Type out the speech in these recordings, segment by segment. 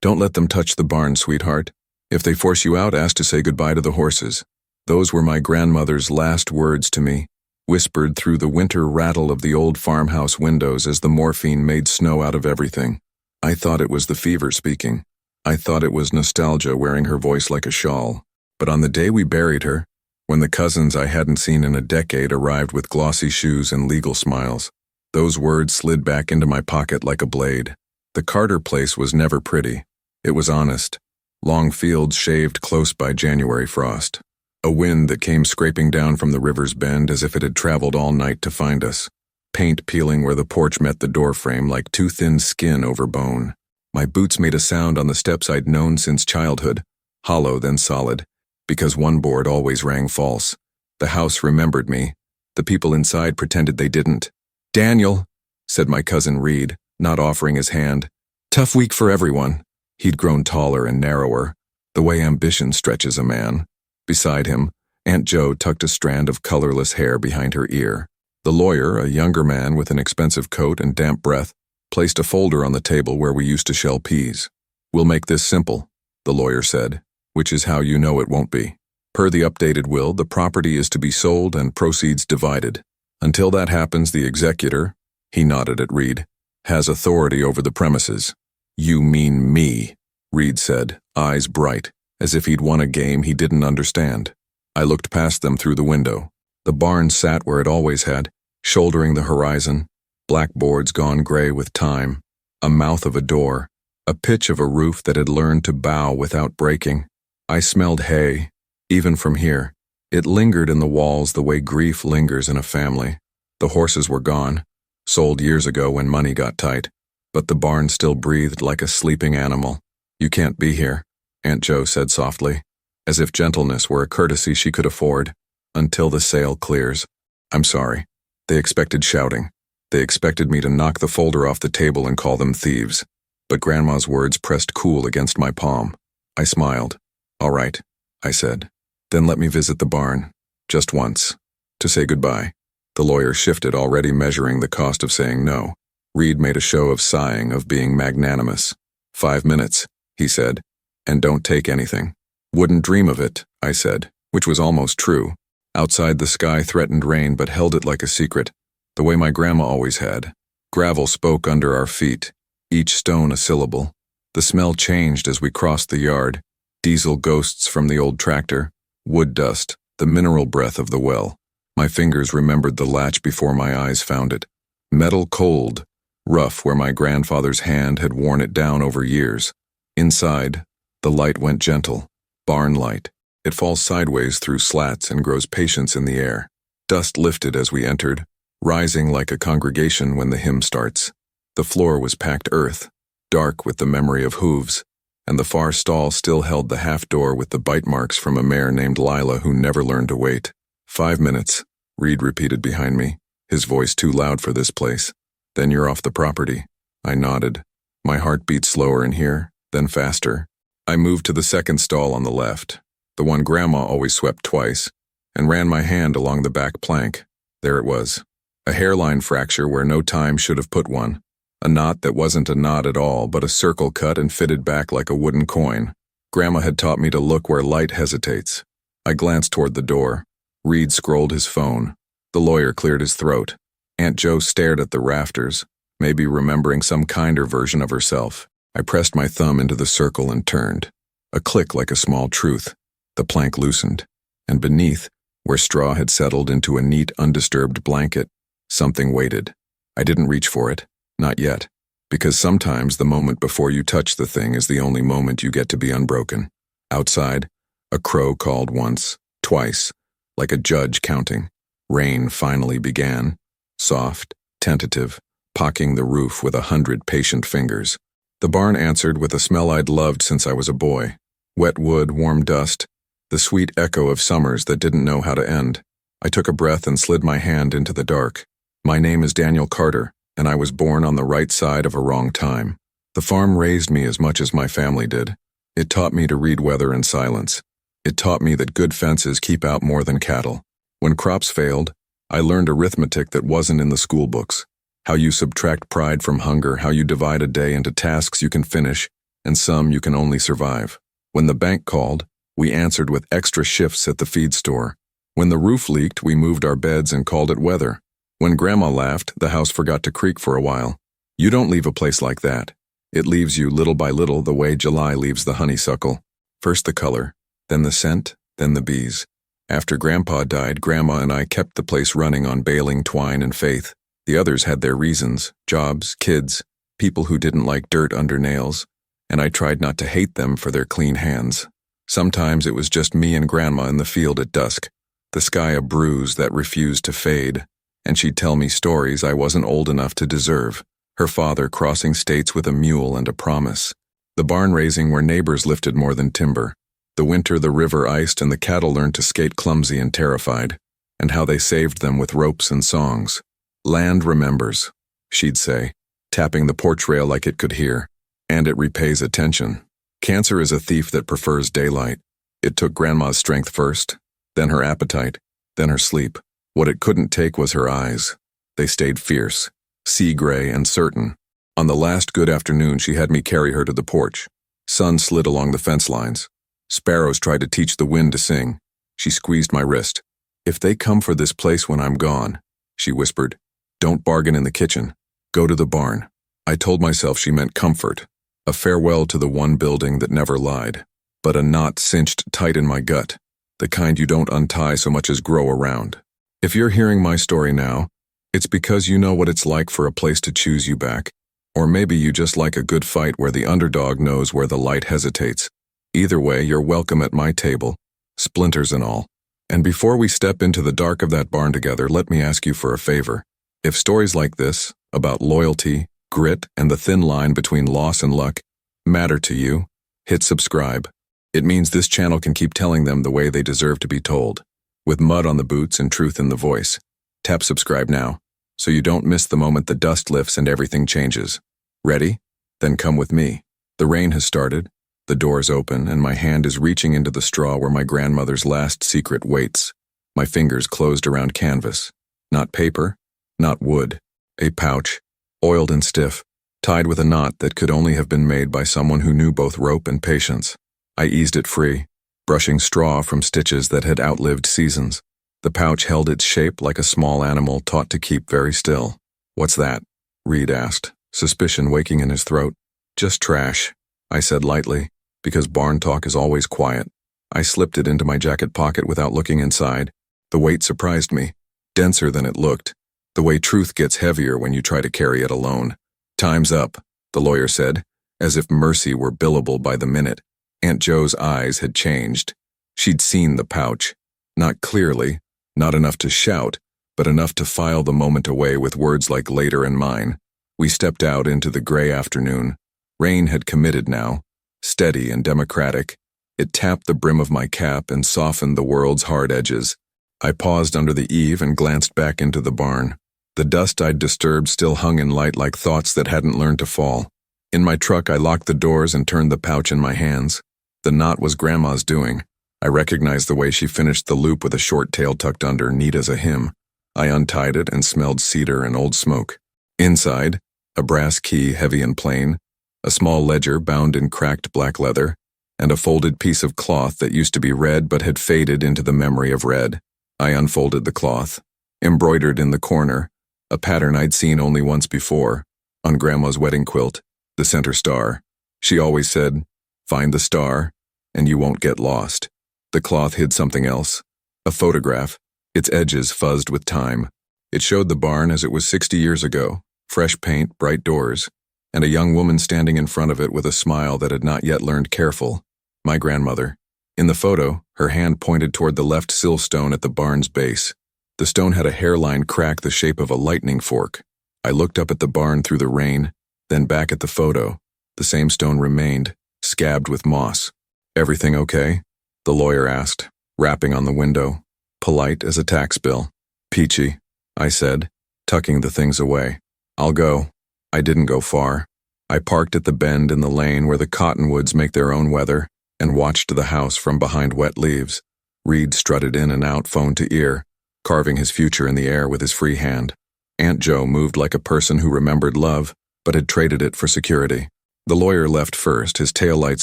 Don't let them touch the barn, sweetheart. If they force you out, ask to say goodbye to the horses. Those were my grandmother's last words to me, whispered through the winter rattle of the old farmhouse windows as the morphine made snow out of everything. I thought it was the fever speaking. I thought it was nostalgia wearing her voice like a shawl. But on the day we buried her, when the cousins I hadn't seen in a decade arrived with glossy shoes and legal smiles, those words slid back into my pocket like a blade. The Carter place was never pretty. It was honest. Long fields shaved close by January frost. A wind that came scraping down from the river's bend as if it had traveled all night to find us. Paint peeling where the porch met the doorframe like too thin skin over bone. My boots made a sound on the steps I'd known since childhood, hollow then solid, because one board always rang false. The house remembered me. The people inside pretended they didn't. "Daniel," said my cousin Reed, not offering his hand. "Tough week for everyone." He'd grown taller and narrower, the way ambition stretches a man. Beside him, Aunt Jo tucked a strand of colorless hair behind her ear. The lawyer, a younger man with an expensive coat and damp breath, placed a folder on the table where we used to shell peas. "We'll make this simple," the lawyer said, "which is how you know it won't be. Per the updated will, the property is to be sold and proceeds divided. Until that happens, the executor," he nodded at Reed, "has authority over the premises." "You mean me," Reed said, eyes bright, as if he'd won a game he didn't understand. I looked past them through the window. The barn sat where it always had, shouldering the horizon, blackboards gone gray with time, a mouth of a door, a pitch of a roof that had learned to bow without breaking. I smelled hay, even from here. It lingered in the walls the way grief lingers in a family. The horses were gone, sold years ago when money got tight, but the barn still breathed like a sleeping animal. "You can't be here," Aunt Jo said softly, as if gentleness were a courtesy she could afford, "until the sale clears." "I'm sorry." They expected shouting. They expected me to knock the folder off the table and call them thieves. But Grandma's words pressed cool against my palm. I smiled. "All right," I said. "Then let me visit the barn. Just once. To say goodbye." The lawyer shifted, already measuring the cost of saying no. Reed made a show of sighing, of being magnanimous. 5 minutes, he said, "and don't take anything." "Wouldn't dream of it," I said, which was almost true. Outside the sky threatened rain but held it like a secret, the way my grandma always had. Gravel spoke under our feet, each stone a syllable. The smell changed as we crossed the yard. Diesel ghosts from the old tractor, wood dust, the mineral breath of the well. My fingers remembered the latch before my eyes found it. Metal cold, rough where my grandfather's hand had worn it down over years. Inside, the light went gentle, barn light. It falls sideways through slats and grows patience in the air. Dust lifted as we entered, rising like a congregation when the hymn starts. The floor was packed earth, dark with the memory of hooves, and the far stall still held the half door with the bite marks from a mare named Lila who never learned to wait. 5 minutes, Reed repeated behind me, his voice too loud for this place. "Then you're off the property." I nodded. My heart beat slower in here, then faster. I moved to the second stall on the left, the one Grandma always swept twice, and ran my hand along the back plank. There it was. A hairline fracture where no time should have put one. A knot that wasn't a knot at all, but a circle cut and fitted back like a wooden coin. Grandma had taught me to look where light hesitates. I glanced toward the door. Reed scrolled his phone. The lawyer cleared his throat. Aunt Jo stared at the rafters, maybe remembering some kinder version of herself. I pressed my thumb into the circle and turned. A click like a small truth. The plank loosened, and beneath, where straw had settled into a neat, undisturbed blanket, something waited. I didn't reach for it, not yet, because sometimes the moment before you touch the thing is the only moment you get to be unbroken. Outside, a crow called once, twice, like a judge counting. Rain finally began, soft, tentative, pocking the roof with 100 patient fingers. The barn answered with a smell I'd loved since I was a boy. Wet wood, warm dust, the sweet echo of summers that didn't know how to end. I took a breath and slid my hand into the dark. My name is Daniel Carter, and I was born on the right side of a wrong time. The farm raised me as much as my family did. It taught me to read weather in silence. It taught me that good fences keep out more than cattle. When crops failed, I learned arithmetic that wasn't in the school books. How you subtract pride from hunger, how you divide a day into tasks you can finish, and some you can only survive. When the bank called, we answered with extra shifts at the feed store. When the roof leaked, we moved our beds and called it weather. When Grandma laughed, the house forgot to creak for a while. You don't leave a place like that. It leaves you little by little the way July leaves the honeysuckle. First the color, then the scent, then the bees. After Grandpa died, Grandma and I kept the place running on baling twine and faith. The others had their reasons, jobs, kids, people who didn't like dirt under nails, and I tried not to hate them for their clean hands. Sometimes it was just me and Grandma in the field at dusk, the sky a bruise that refused to fade, and she'd tell me stories I wasn't old enough to deserve. Her father crossing states with a mule and a promise. The barn raising where neighbors lifted more than timber. The winter the river iced and the cattle learned to skate clumsy and terrified, and how they saved them with ropes and songs. Land remembers, she'd say, tapping the porch rail like it could hear, and it repays attention. Cancer is a thief that prefers daylight. It took Grandma's strength first, then her appetite, then her sleep. What it couldn't take was her eyes. They stayed fierce, sea-gray and certain. On the last good afternoon, she had me carry her to the porch. Sun slid along the fence lines. Sparrows tried to teach the wind to sing. She squeezed my wrist. If they come for this place when I'm gone, she whispered, don't bargain in the kitchen. Go to the barn. I told myself she meant comfort, a farewell to the one building that never lied, but a knot cinched tight in my gut, the kind you don't untie so much as grow around. If you're hearing my story now, it's because you know what it's like for a place to choose you back, or maybe you just like a good fight where the underdog knows where the light hesitates. Either way, you're welcome at my table, splinters and all. And before we step into the dark of that barn together, let me ask you for a favor. If stories like this, about loyalty, grit, and the thin line between loss and luck, matter to you, hit subscribe. It means this channel can keep telling them the way they deserve to be told, with mud on the boots and truth in the voice. Tap subscribe now, so you don't miss the moment the dust lifts and everything changes. Ready? Then come with me. The rain has started, the door's open, and my hand is reaching into the straw where my grandmother's last secret waits. My fingers closed around canvas. Not paper, not wood. A pouch, oiled and stiff, tied with a knot that could only have been made by someone who knew both rope and patience. I eased it free, brushing straw from stitches that had outlived seasons. The pouch held its shape like a small animal taught to keep very still. What's that? Reed asked, suspicion waking in his throat. Just trash, I said lightly, because barn talk is always quiet. I slipped it into my jacket pocket without looking inside. The weight surprised me, denser than it looked, the way truth gets heavier when you try to carry it alone. Time's up, the lawyer said, as if mercy were billable by the minute. Aunt Jo's eyes had changed. She'd seen the pouch. Not clearly, not enough to shout, but enough to file the moment away with words like later and mine. We stepped out into the gray afternoon. Rain had committed now, steady and democratic. It tapped the brim of my cap and softened the world's hard edges. I paused under the eave and glanced back into the barn. The dust I'd disturbed still hung in light like thoughts that hadn't learned to fall. In my truck, I locked the doors and turned the pouch in my hands. The knot was Grandma's doing. I recognized the way she finished the loop with a short tail tucked under, neat as a hymn. I untied it and smelled cedar and old smoke. Inside, a brass key heavy and plain, a small ledger bound in cracked black leather, and a folded piece of cloth that used to be red but had faded into the memory of red. I unfolded the cloth. Embroidered in the corner, a pattern I'd seen only once before, on Grandma's wedding quilt, the center star. She always said, "Find the star, and you won't get lost." The cloth hid something else, a photograph, its edges fuzzed with time. It showed the barn as it was 60 years ago, fresh paint, bright doors, and a young woman standing in front of it with a smile that had not yet learned careful. My grandmother. In the photo, her hand pointed toward the left sill stone at the barn's base. The stone had a hairline crack the shape of a lightning fork. I looked up at the barn through the rain, then back at the photo. The same stone remained, scabbed with moss. "Everything okay?" the lawyer asked, rapping on the window, polite as a tax bill. "Peachy," I said, tucking the things away. "I'll go." I didn't go far. I parked at the bend in the lane where the cottonwoods make their own weather and watched the house from behind wet leaves. Reed strutted in and out, phone to ear, carving his future in the air with his free hand. Aunt Jo moved like a person who remembered love, but had traded it for security. The lawyer left first, his taillights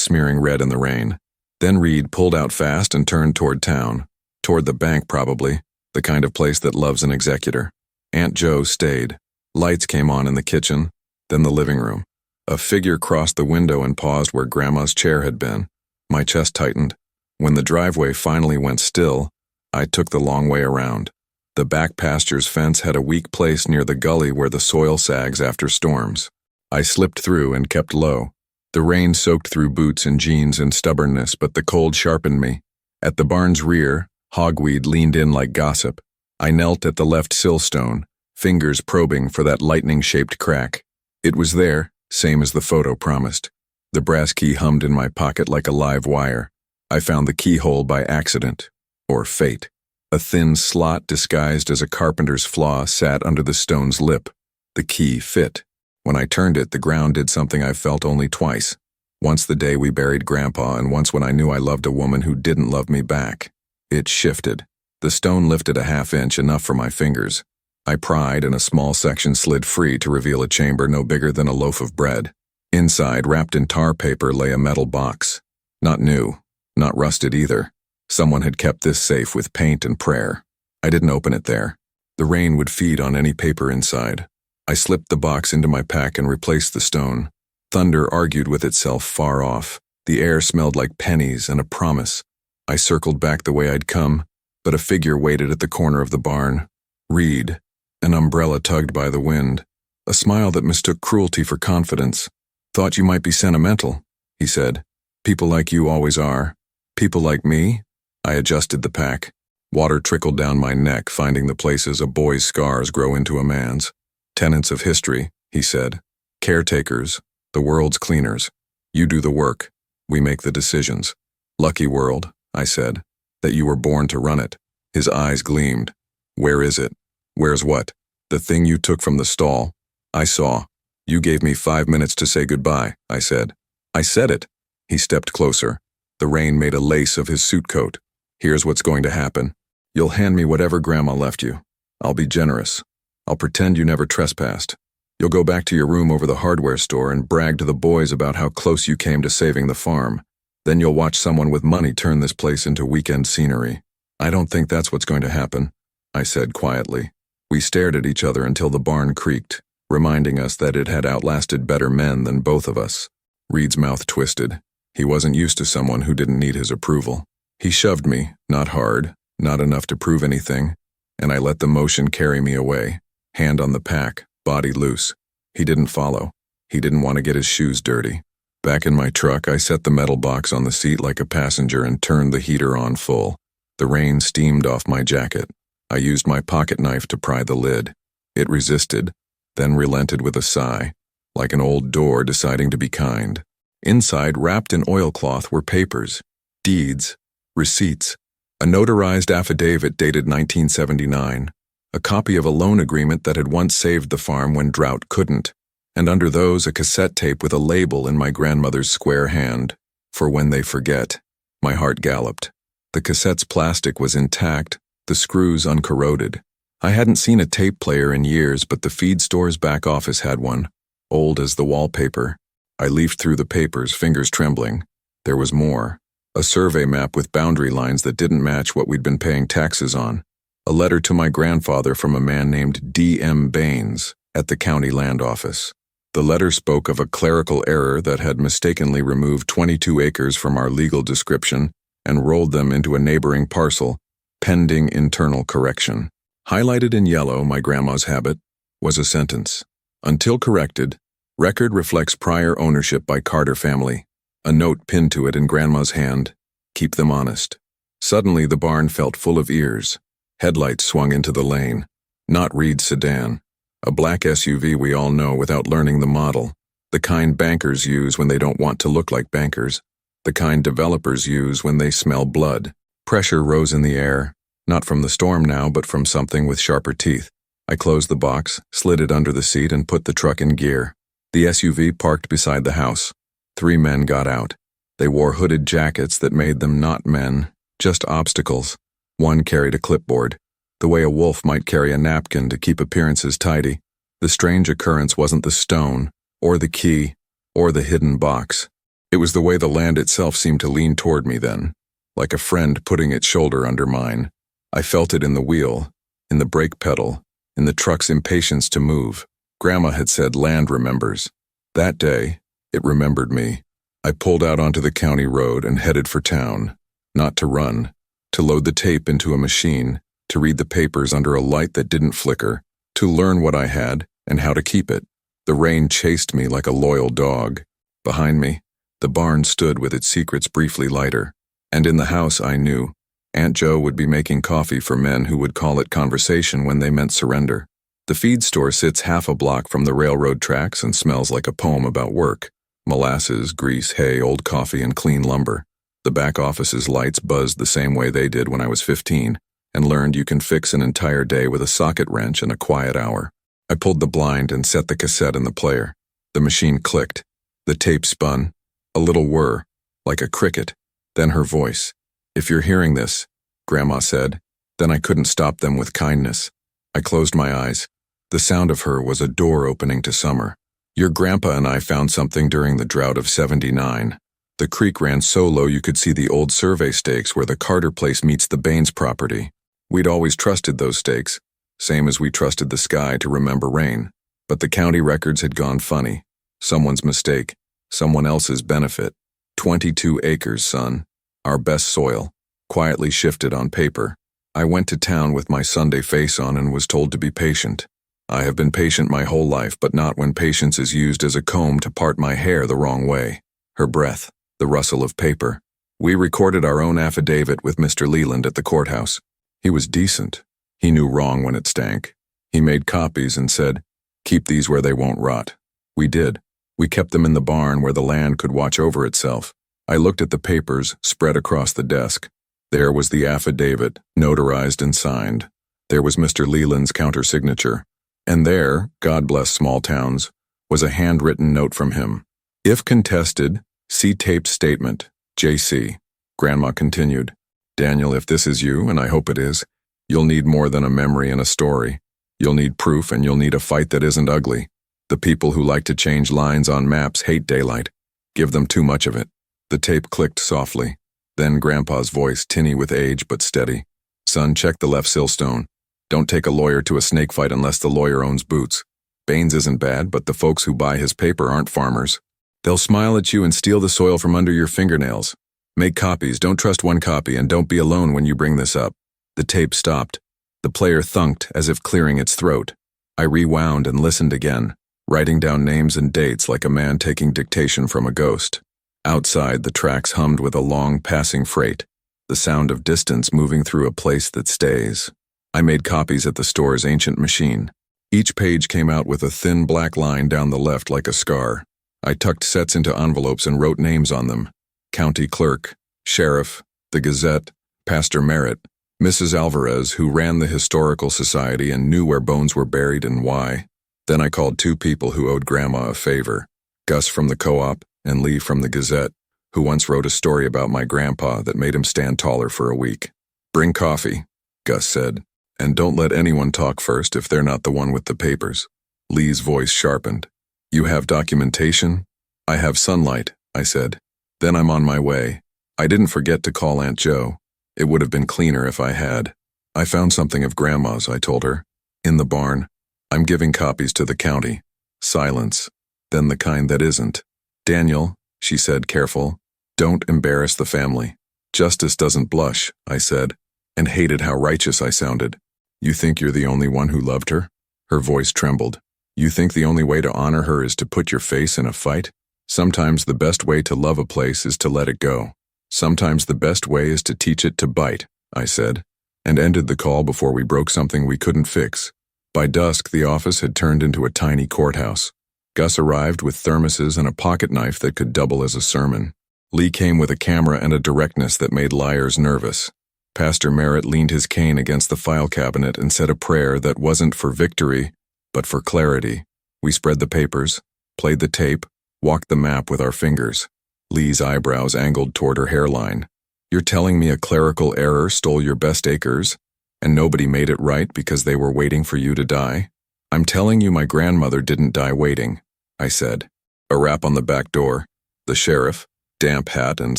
smearing red in the rain. Then Reed pulled out fast and turned toward town. Toward the bank, probably, the kind of place that loves an executor. Aunt Jo stayed. Lights came on in the kitchen, then the living room. A figure crossed the window and paused where Grandma's chair had been. My chest tightened. When the driveway finally went still, I took the long way around. The back pasture's fence had a weak place near the gully where the soil sags after storms. I slipped through and kept low. The rain soaked through boots and jeans in stubbornness, but the cold sharpened me. At the barn's rear, hogweed leaned in like gossip. I knelt at the left sillstone, fingers probing for that lightning-shaped crack. It was there, same as the photo promised. The brass key hummed in my pocket like a live wire. I found the keyhole by accident, or fate. A thin slot disguised as a carpenter's flaw sat under the stone's lip. The key fit. When I turned it, the ground did something I felt only twice. Once the day we buried Grandpa, and once when I knew I loved a woman who didn't love me back. It shifted. The stone lifted a half-inch, enough for my fingers. I pried, and a small section slid free to reveal a chamber no bigger than a loaf of bread. Inside, wrapped in tar paper, lay a metal box. Not new, not rusted either. Someone had kept this safe with paint and prayer. I didn't open it there. The rain would feed on any paper inside. I slipped the box into my pack and replaced the stone. Thunder argued with itself far off. The air smelled like pennies and a promise. I circled back the way I'd come, but a figure waited at the corner of the barn. Reed, an umbrella tugged by the wind. A smile that mistook cruelty for confidence. "Thought you might be sentimental," he said. "People like you always are. People like me?" I adjusted the pack. Water trickled down my neck, finding the places a boy's scars grow into a man's. "Tenants of history," he said. "Caretakers, the world's cleaners. You do the work. We make the decisions. Lucky world," I said, "that you were born to run it." His eyes gleamed. "Where is it?" "Where's what?" "The thing you took from the stall." "I saw. You gave me 5 minutes to say goodbye," I said. "I said it." He stepped closer. The rain made a lace of his suit coat. "Here's what's going to happen. You'll hand me whatever Grandma left you. I'll be generous. I'll pretend you never trespassed. You'll go back to your room over the hardware store and brag to the boys about how close you came to saving the farm. Then you'll watch someone with money turn this place into weekend scenery." "I don't think that's what's going to happen," I said quietly. We stared at each other until the barn creaked, reminding us that it had outlasted better men than both of us. Reed's mouth twisted. He wasn't used to someone who didn't need his approval. He shoved me, not hard, not enough to prove anything, and I let the motion carry me away, hand on the pack, body loose. He didn't follow. He didn't want to get his shoes dirty. Back in my truck, I set the metal box on the seat like a passenger and turned the heater on full. The rain steamed off my jacket. I used my pocket knife to pry the lid. It resisted, then relented with a sigh, like an old door deciding to be kind. Inside, wrapped in oilcloth, were papers, deeds, receipts, a notarized affidavit dated 1979, a copy of a loan agreement that had once saved the farm when drought couldn't, and under those a cassette tape with a label in my grandmother's square hand, "For when they forget." My heart galloped. The cassette's plastic was intact, the screws uncorroded. I hadn't seen a tape player in years, but the feed store's back office had one, old as the wallpaper. I leafed through the papers, fingers trembling. There was more. A survey map with boundary lines that didn't match what we'd been paying taxes on. A letter to my grandfather from a man named D.M. Baines at the county land office. The letter spoke of a clerical error that had mistakenly removed 22 acres from our legal description and rolled them into a neighboring parcel, pending internal correction. Highlighted in yellow, my grandma's habit, was a sentence. "Until corrected, record reflects prior ownership by Carter family." A note pinned to it in Grandma's hand, "Keep them honest." Suddenly the barn felt full of ears. Headlights swung into the lane. Not Reed's sedan. A black SUV we all know without learning the model. The kind bankers use when they don't want to look like bankers. The kind developers use when they smell blood. Pressure rose in the air, not from the storm now, but from something with sharper teeth. I closed the box, slid it under the seat, and put the truck in gear. The SUV parked beside the house. 3 men got out. They wore hooded jackets that made them not men, just obstacles. One carried a clipboard, the way a wolf might carry a napkin to keep appearances tidy. The strange occurrence wasn't the stone, or the key, or the hidden box. It was the way the land itself seemed to lean toward me then, like a friend putting its shoulder under mine. I felt it in the wheel, in the brake pedal, in the truck's impatience to move. Grandma had said land remembers. That day, it remembered me. I pulled out onto the county road and headed for town, not to run, to load the tape into a machine, to read the papers under a light that didn't flicker, to learn what I had and how to keep it. The rain chased me like a loyal dog. Behind me, the barn stood with its secrets briefly lighter, and in the house I knew Aunt Jo would be making coffee for men who would call it conversation when they meant surrender. The feed store sits half a block from the railroad tracks and smells like a poem about work. Molasses, grease, hay, old coffee, and clean lumber. The back office's lights buzzed the same way they did when I was 15, and learned you can fix an entire day with a socket wrench in a quiet hour. I pulled the blind and set the cassette in the player. The machine clicked. The tape spun. A little whir, like a cricket. Then her voice. "If you're hearing this," Grandma said. Then I couldn't stop them with kindness. I closed my eyes. The sound of her was a door opening to summer. "Your grandpa and I found something during the drought of '79. The creek ran so low you could see the old survey stakes where the Carter place meets the Baines property. We'd always trusted those stakes, same as we trusted the sky to remember rain. But the county records had gone funny. Someone's mistake, someone else's benefit. 22 acres, son. Our best soil, quietly shifted on paper. I went to town with my Sunday face on and was told to be patient. I have been patient my whole life, but not when patience is used as a comb to part my hair the wrong way." Her breath, the rustle of paper. "We recorded our own affidavit with Mr. Leland at the courthouse. He was decent. He knew wrong when it stank. He made copies and said, 'Keep these where they won't rot.' We did. We kept them in the barn where the land could watch over itself. I looked at the papers spread across the desk. There was the affidavit, notarized and signed. There was Mr. Leland's countersignature. And there, God bless small towns, was a handwritten note from him. 'If contested, see taped statement, J.C.' Grandma continued, 'Daniel, if this is you, and I hope it is, you'll need more than a memory and a story. You'll need proof, and you'll need a fight that isn't ugly. The people who like to change lines on maps hate daylight. Give them too much of it.' The tape clicked softly. Then Grandpa's voice, tinny with age but steady. 'Son, check the left sillstone. Don't take a lawyer to a snake fight unless the lawyer owns boots. Baines isn't bad, but the folks who buy his paper aren't farmers. They'll smile at you and steal the soil from under your fingernails. Make copies, don't trust one copy, and don't be alone when you bring this up.' The tape stopped. The player thunked as if clearing its throat. I rewound and listened again, writing down names and dates like a man taking dictation from a ghost. Outside, the tracks hummed with a long passing freight, the sound of distance moving through a place that stays. I made copies at the store's ancient machine. Each page came out with a thin black line down the left like a scar. I tucked sets into envelopes and wrote names on them. County Clerk, Sheriff, the Gazette, Pastor Merritt, Mrs. Alvarez, who ran the Historical Society and knew where bones were buried and why. Then I called two people who owed Grandma a favor, Gus from the co-op and Lee from the Gazette, who once wrote a story about my grandpa that made him stand taller for a week. "Bring coffee," Gus said. "And don't let anyone talk first if they're not the one with the papers." Lee's voice sharpened. "You have documentation?" "I have sunlight," I said. "Then I'm on my way." I didn't forget to call Aunt Jo. It would have been cleaner if I had. "I found something of Grandma's," I told her. "In the barn. I'm giving copies to the county." Silence. Then the kind that isn't. "Daniel," she said, careful, "don't embarrass the family." "Justice doesn't blush," I said, and hated how righteous I sounded. "You think you're the only one who loved her?" Her voice trembled. "You think the only way to honor her is to put your face in a fight? Sometimes the best way to love a place is to let it go. Sometimes the best way is to teach it to bite," I said, and ended the call before we broke something we couldn't fix. By dusk, the office had turned into a tiny courthouse. Gus arrived with thermoses and a pocket knife that could double as a sermon. Lee came with a camera and a directness that made liars nervous. Pastor Merritt leaned his cane against the file cabinet and said a prayer that wasn't for victory, but for clarity. We spread the papers, played the tape, walked the map with our fingers. Lee's eyebrows angled toward her hairline. "You're telling me a clerical error stole your best acres, and nobody made it right because they were waiting for you to die?" "I'm telling you my grandmother didn't die waiting," I said. A rap on the back door. The sheriff, damp hat and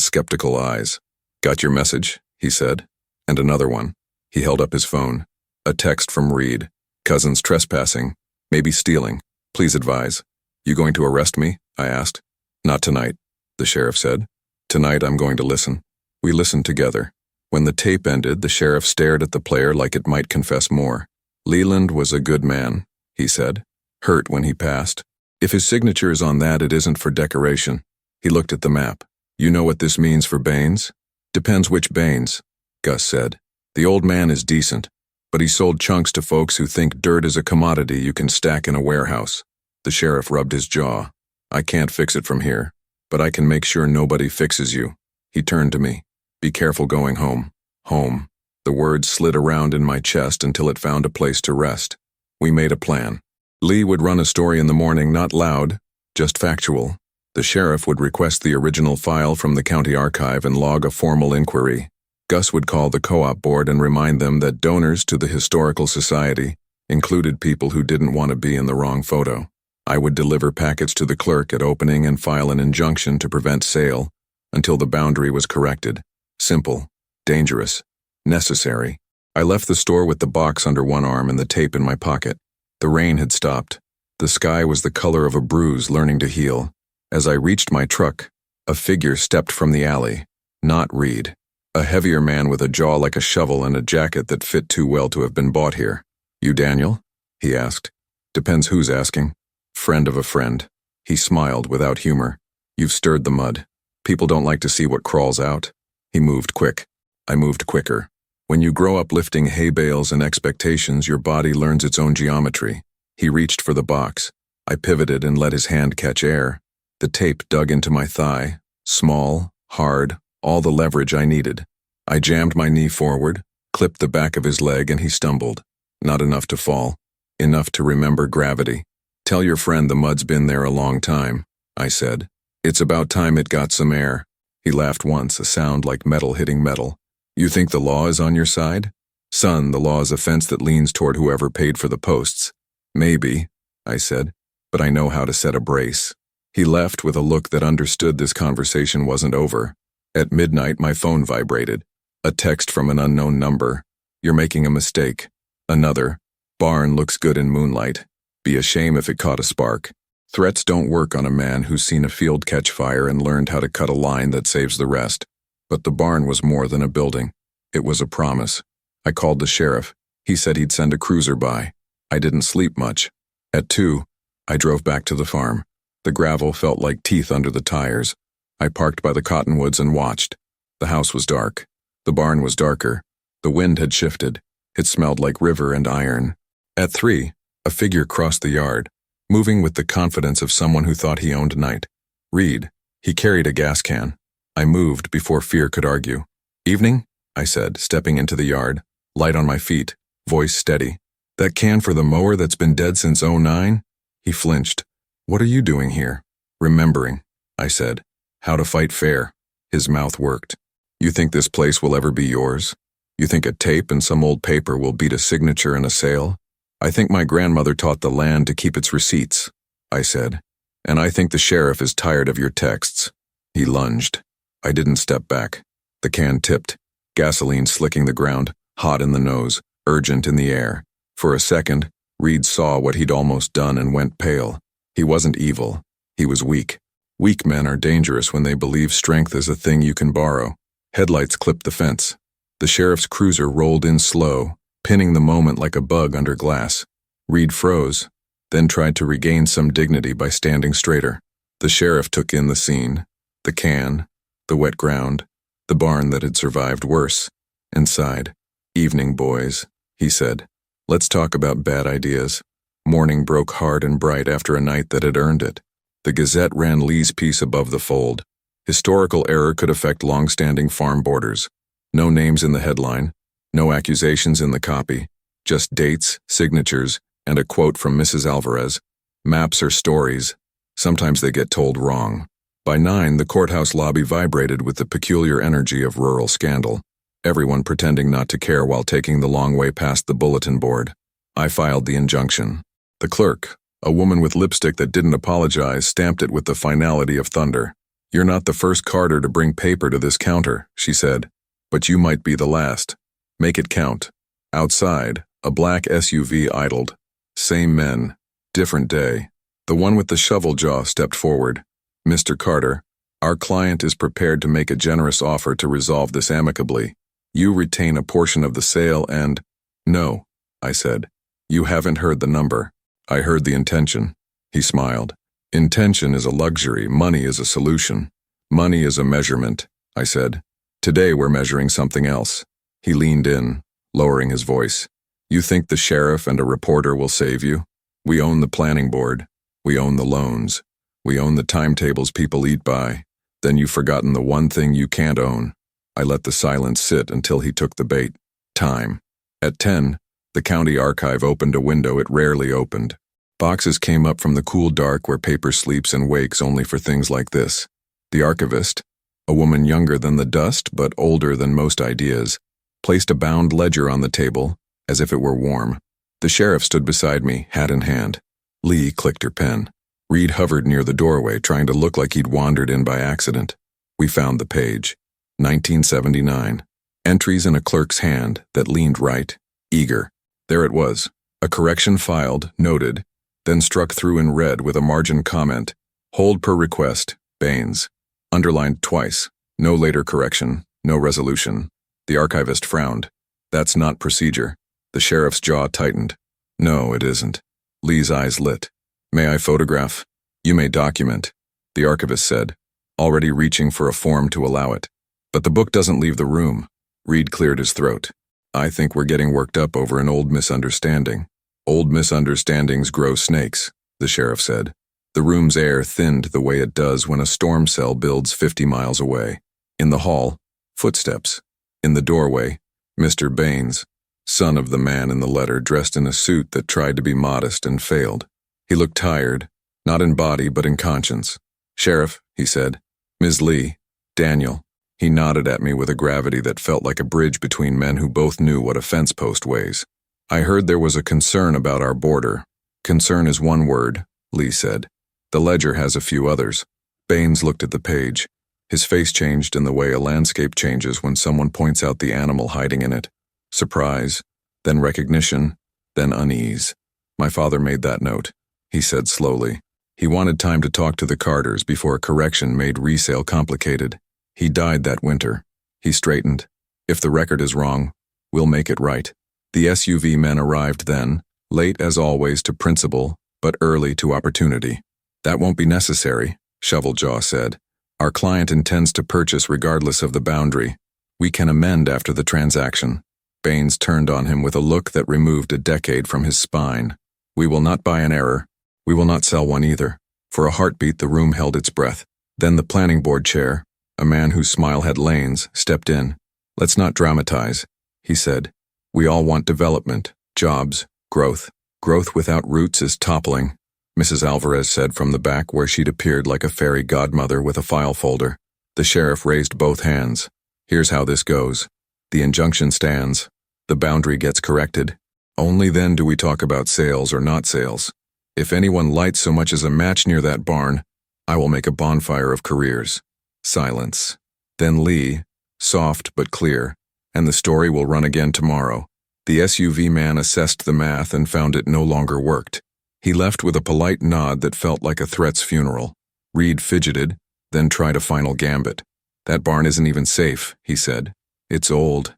skeptical eyes. "Got your message," he said. And another one. He held up his phone. A text from Reed. "Cousins trespassing. Maybe stealing. Please advise." "You going to arrest me?" I asked. "Not tonight," the sheriff said. "Tonight I'm going to listen." We listened together. When the tape ended, the sheriff stared at the player like it might confess more. "Leland was a good man," he said. "Hurt when he passed. If his signature is on that, it isn't for decoration." He looked at the map. "You know what this means for Baines?" "Depends which Baines," Gus said. "The old man is decent, but he sold chunks to folks who think dirt is a commodity you can stack in a warehouse." The sheriff rubbed his jaw. "I can't fix it from here, but I can make sure nobody fixes you." He turned to me. "Be careful going home." Home. The word slid around in my chest until it found a place to rest. We made a plan. Lee would run a story in the morning, not loud, just factual. The sheriff would request the original file from the county archive and log a formal inquiry. Gus would call the co-op board and remind them that donors to the Historical Society included people who didn't want to be in the wrong photo. I would deliver packets to the clerk at opening and file an injunction to prevent sale until the boundary was corrected. Simple, dangerous, necessary. I left the store with the box under one arm and the tape in my pocket. The rain had stopped. The sky was the color of a bruise learning to heal. As I reached my truck, a figure stepped from the alley. Not Reed. A heavier man with a jaw like a shovel and a jacket that fit too well to have been bought here. "You Daniel?" he asked. "Depends who's asking." "Friend of a friend." He smiled without humor. "You've stirred the mud. People don't like to see what crawls out." He moved quick. I moved quicker. When you grow up lifting hay bales and expectations, your body learns its own geometry. He reached for the box. I pivoted and let his hand catch air. The tape dug into my thigh. Small, hard, all the leverage I needed. I jammed my knee forward, clipped the back of his leg, and he stumbled. Not enough to fall. Enough to remember gravity. "Tell your friend the mud's been there a long time," I said. "It's about time it got some air." He laughed once, a sound like metal hitting metal. "You think the law is on your side?" "Son, the law is a fence that leans toward whoever paid for the posts." "Maybe," I said, "but I know how to set a brace." He left with a look that understood this conversation wasn't over. At midnight, my phone vibrated. A text from an unknown number. "You're making a mistake." Another. "Barn looks good in moonlight. Be a shame if it caught a spark." Threats don't work on a man who's seen a field catch fire and learned how to cut a line that saves the rest. But the barn was more than a building. It was a promise. I called the sheriff. He said he'd send a cruiser by. I didn't sleep much. At 2, I drove back to the farm. The gravel felt like teeth under the tires. I parked by the cottonwoods and watched. The house was dark. The barn was darker. The wind had shifted. It smelled like river and iron. At 3, a figure crossed the yard, moving with the confidence of someone who thought he owned night. Reed. He carried a gas can. I moved before fear could argue. "Evening?" I said, stepping into the yard, light on my feet, voice steady. "That can for the mower that's been dead since '09? He flinched. "What are you doing here?" "Remembering," I said. "How to fight fair." His mouth worked. "You think this place will ever be yours? You think a tape and some old paper will beat a signature and a sale? I think my grandmother taught the land to keep its receipts," I said. "And I think the sheriff is tired of your texts." He lunged. I didn't step back. The can tipped. Gasoline slicking the ground, hot in the nose, urgent in the air. For a second, Reed saw what he'd almost done and went pale. He wasn't evil. He was weak. Weak men are dangerous when they believe strength is a thing you can borrow. Headlights clipped the fence. The sheriff's cruiser rolled in slow, pinning the moment like a bug under glass. Reed froze, then tried to regain some dignity by standing straighter. The sheriff took in the scene. The can, the wet ground, the barn that had survived worse, and sighed. "Evening, boys," he said. "Let's talk about bad ideas." Morning broke hard and bright after a night that had earned it. The Gazette ran Lee's piece above the fold. Historical error could affect long-standing farm borders. No names in the headline, no accusations in the copy, just dates, signatures, and a quote from Mrs. Alvarez. Maps are stories. Sometimes they get told wrong. By 9, the courthouse lobby vibrated with the peculiar energy of rural scandal. Everyone pretending not to care while taking the long way past the bulletin board. I filed the injunction. The clerk, A woman with lipstick that didn't apologize stamped it with the finality of thunder. "You're not the first Carter to bring paper to this counter," she said, "but you might be the last. Make it count." Outside, a black SUV idled. Same men, different day. The one with the shovel jaw stepped forward. "Mr. Carter, our client is prepared to make a generous offer to resolve this amicably. You retain a portion of the sale and—" "No," I said. "You haven't heard the number." "I heard the intention." He smiled. "Intention is a luxury, money is a solution. Money is a measurement," I said. "Today we're measuring something else." He leaned in, lowering his voice. "You think the sheriff and a reporter will save you? We own the planning board. We own the loans. We own the timetables people eat by. Then you've forgotten the one thing you can't own." I let the silence sit until he took the bait. Time. At 10, the county archive opened a window it rarely opened. Boxes came up from the cool dark where paper sleeps and wakes only for things like this. The archivist, a woman younger than the dust but older than most ideas, placed a bound ledger on the table, as if it were warm. The sheriff stood beside me, hat in hand. Lee clicked her pen. Reed hovered near the doorway, trying to look like he'd wandered in by accident. We found the page. 1979. Entries in a clerk's hand that leaned right, eager. There it was. A correction filed, noted, then struck through in red with a margin comment. "Hold per request, Baines." Underlined twice. No later correction, no resolution. The archivist frowned. "That's not procedure." The sheriff's jaw tightened. "No, it isn't." Lee's eyes lit. "May I photograph?" "You may document," the archivist said, already reaching for a form to allow it. "But the book doesn't leave the room." Reed cleared his throat. "I think we're getting worked up over an old misunderstanding." "Old misunderstandings grow snakes," the sheriff said. The room's air thinned the way it does when a storm cell builds 50 miles away. In the hall, footsteps. In the doorway, Mr. Baines, son of the man in the letter, dressed in a suit that tried to be modest and failed. He looked tired, not in body but in conscience. "Sheriff," he said. "Ms. Lee, Daniel." He nodded at me with a gravity that felt like a bridge between men who both knew what a fence post weighs. "I heard there was a concern about our border." "Concern is one word," Lee said. "The ledger has a few others." Baines looked at the page. His face changed in the way a landscape changes when someone points out the animal hiding in it. Surprise, then recognition, then unease. "My father made that note," he said slowly. "He wanted time to talk to the Carters before a correction made resale complicated. He died that winter." He straightened. "If the record is wrong, we'll make it right." The SUV men arrived then, late as always to principle, but early to opportunity. "That won't be necessary," Shoveljaw said. "Our client intends to purchase regardless of the boundary. We can amend after the transaction." Baines turned on him with a look that removed a decade from his spine. "We will not buy an error. We will not sell one either." For a heartbeat the room held its breath. Then the planning board chair, a man whose smile had lanes, stepped in. "Let's not dramatize," he said. "We all want development, jobs, growth. Growth without roots is toppling," Mrs. Alvarez said from the back where she'd appeared like a fairy godmother with a file folder. The sheriff raised both hands. "Here's how this goes. The injunction stands. The boundary gets corrected. Only then do we talk about sales or not sales. If anyone lights so much as a match near that barn, I will make a bonfire of careers." Silence. Then Lee, soft but clear, "And the story will run again tomorrow." The SUV man assessed the math and found it no longer worked. He left with a polite nod that felt like a threat's funeral. Reed fidgeted, then tried a final gambit. "That barn isn't even safe," he said. "It's old.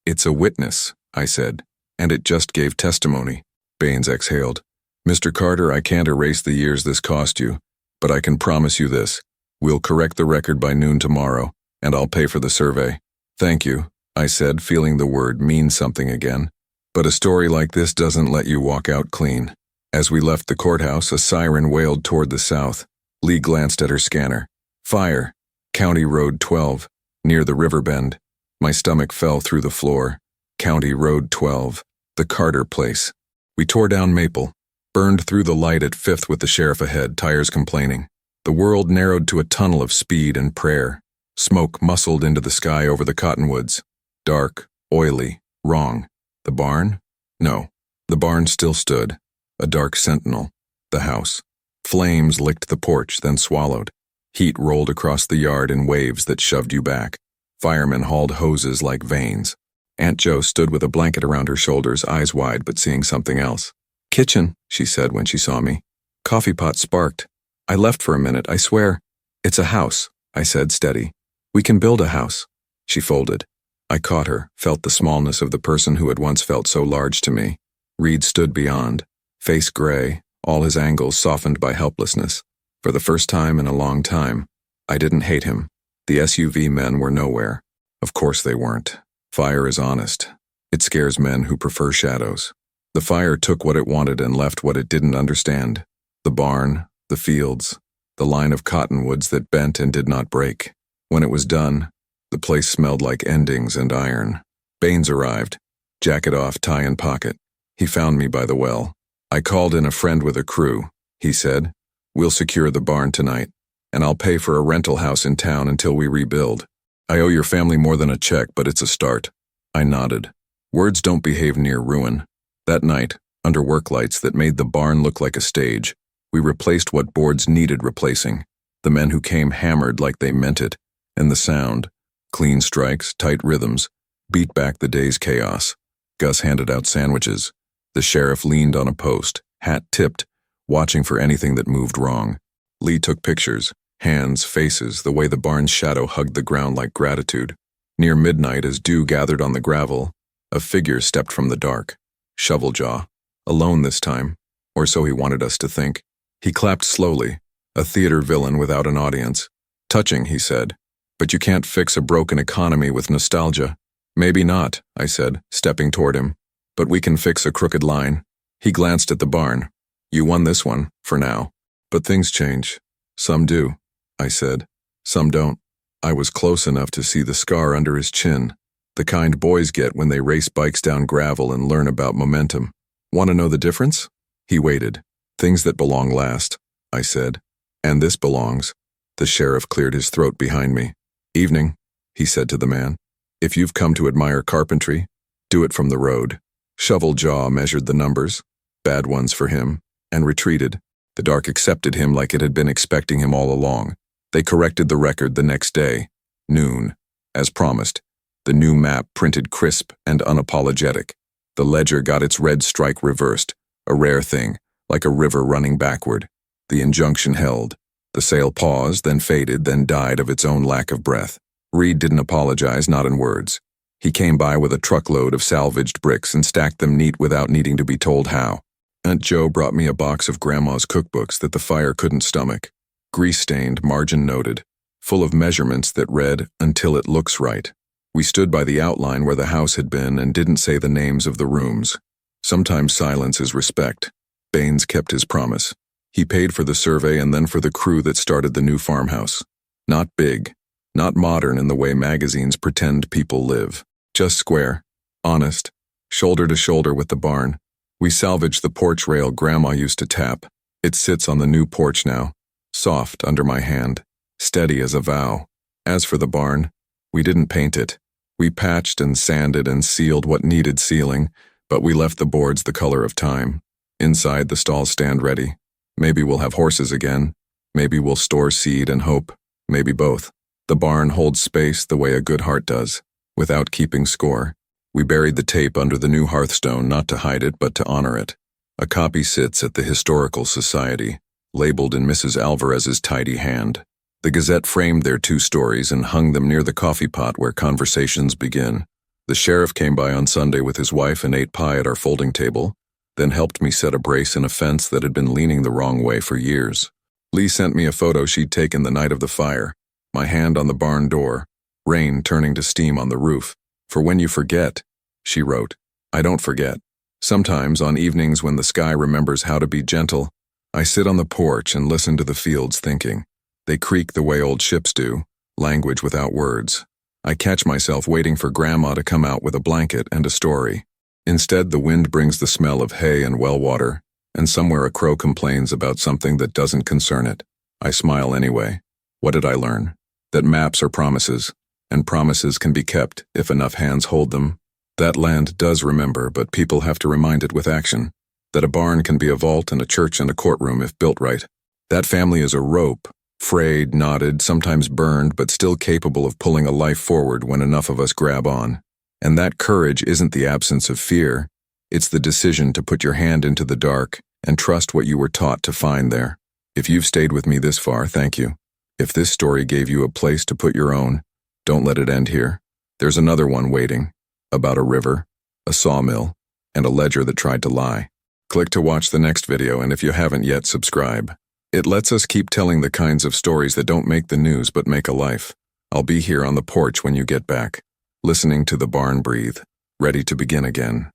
It's a witness," I said, "and it just gave testimony." Baines exhaled. "Mr. Carter, I can't erase the years this cost you, but I can promise you this. We'll correct the record by noon tomorrow, and I'll pay for the survey." "Thank you," I said, feeling the word mean something again. "But a story like this doesn't let you walk out clean." As we left the courthouse, a siren wailed toward the south. Lee glanced at her scanner. "Fire. County Road 12, near the river bend." My stomach fell through the floor. County Road 12, the Carter place. We tore down Maple, burned through the light at 5th with the sheriff ahead, tires complaining. The world narrowed to a tunnel of speed and prayer. Smoke muscled into the sky over the cottonwoods. Dark, oily, wrong. The barn? No. The barn still stood, a dark sentinel. The house. Flames licked the porch, then swallowed. Heat rolled across the yard in waves that shoved you back. Firemen hauled hoses like veins. Aunt Jo stood with a blanket around her shoulders, eyes wide but seeing something else. "Kitchen," she said when she saw me. Coffee pot sparked. I left for a minute, I swear. "It's a house," I said, steady. "We can build a house." She folded. I caught her, felt the smallness of the person who had once felt so large to me. Reed stood beyond, face gray, all his angles softened by helplessness. For the first time in a long time, I didn't hate him. The SUV men were nowhere. Of course they weren't. Fire is honest. It scares men who prefer shadows. The fire took what it wanted and left what it didn't understand. The barn, the fields, the line of cottonwoods that bent and did not break. When it was done, the place smelled like endings and iron. Baines arrived, jacket off, tie in pocket. He found me by the well. "I called in a friend with a crew," he said. "We'll secure the barn tonight, and I'll pay for a rental house in town until we rebuild. I owe your family more than a check, but it's a start." I nodded. Words don't behave near ruin. That night, under work lights that made the barn look like a stage, we replaced what boards needed replacing. The men who came hammered like they meant it, and the sound, clean strikes, tight rhythms, beat back the day's chaos. Gus handed out sandwiches. The sheriff leaned on a post, hat tipped, watching for anything that moved wrong. Lee took pictures, hands, faces, the way the barn's shadow hugged the ground like gratitude. Near midnight, as dew gathered on the gravel, a figure stepped from the dark. Shoveljaw. Alone this time, or so he wanted us to think. He clapped slowly, a theater villain without an audience. "Touching," he said. "But you can't fix a broken economy with nostalgia." "Maybe not," I said, stepping toward him. "But we can fix a crooked line." He glanced at the barn. "You won this one, for now. But things change. Some do," I said. "Some don't." I was close enough to see the scar under his chin, the kind boys get when they race bikes down gravel and learn about momentum. "Want to know the difference?" He waited. "Things that belong last," I said. "And this belongs." The sheriff cleared his throat behind me. "Evening," he said to the man. "If you've come to admire carpentry, do it from the road." Shoveljaw measured the numbers, bad ones for him, and retreated. The dark accepted him like it had been expecting him all along. They corrected the record the next day, noon. As promised, the new map printed crisp and unapologetic. The ledger got its red strike reversed, a rare thing, like a river running backward. The injunction held. The sale paused, then faded, then died of its own lack of breath. Reed didn't apologize, not in words. He came by with a truckload of salvaged bricks and stacked them neat without needing to be told how. Aunt Jo brought me a box of Grandma's cookbooks that the fire couldn't stomach. Grease-stained, margin noted, full of measurements that read, "Until it looks right." We stood by the outline where the house had been and didn't say the names of the rooms. Sometimes silence is respect. Baines kept his promise. He paid for the survey and then for the crew that started the new farmhouse. Not big, not modern in the way magazines pretend people live. Just square, honest, shoulder to shoulder with the barn. We salvaged the porch rail Grandma used to tap. It sits on the new porch now, soft under my hand, steady as a vow. As for the barn, we didn't paint it. We patched and sanded and sealed what needed sealing, but we left the boards the color of time. Inside, the stalls stand ready. Maybe we'll have horses again. Maybe we'll store seed and hope. Maybe both. The barn holds space the way a good heart does, without keeping score. We buried the tape under the new hearthstone, not to hide it, but to honor it. A copy sits at the Historical Society, labeled in Mrs. Alvarez's tidy hand. The Gazette framed their 2 stories and hung them near the coffee pot where conversations begin. The sheriff came by on Sunday with his wife and ate pie at our folding table, then helped me set a brace in a fence that had been leaning the wrong way for years. Lee sent me a photo she'd taken the night of the fire, my hand on the barn door, rain turning to steam on the roof. "For when you forget," she wrote. "I don't forget. Sometimes, on evenings when the sky remembers how to be gentle, I sit on the porch and listen to the fields thinking. They creak the way old ships do, language without words. I catch myself waiting for Grandma to come out with a blanket and a story. Instead, the wind brings the smell of hay and well water, and somewhere a crow complains about something that doesn't concern it. I smile anyway. What did I learn? That maps are promises, and promises can be kept if enough hands hold them. That land does remember, but people have to remind it with action. that a barn can be a vault and a church and a courtroom if built right. That family is a rope, frayed, knotted, sometimes burned, but still capable of pulling a life forward when enough of us grab on. And that courage isn't the absence of fear, it's the decision to put your hand into the dark and trust what you were taught to find there. If you've stayed with me this far, thank you. If this story gave you a place to put your own, don't let it end here. There's another one waiting, about a river, a sawmill, and a ledger that tried to lie. Click to watch the next video, and if you haven't yet, subscribe. It lets us keep telling the kinds of stories that don't make the news but make a life. I'll be here on the porch when you get back, listening to the barn breathe, ready to begin again.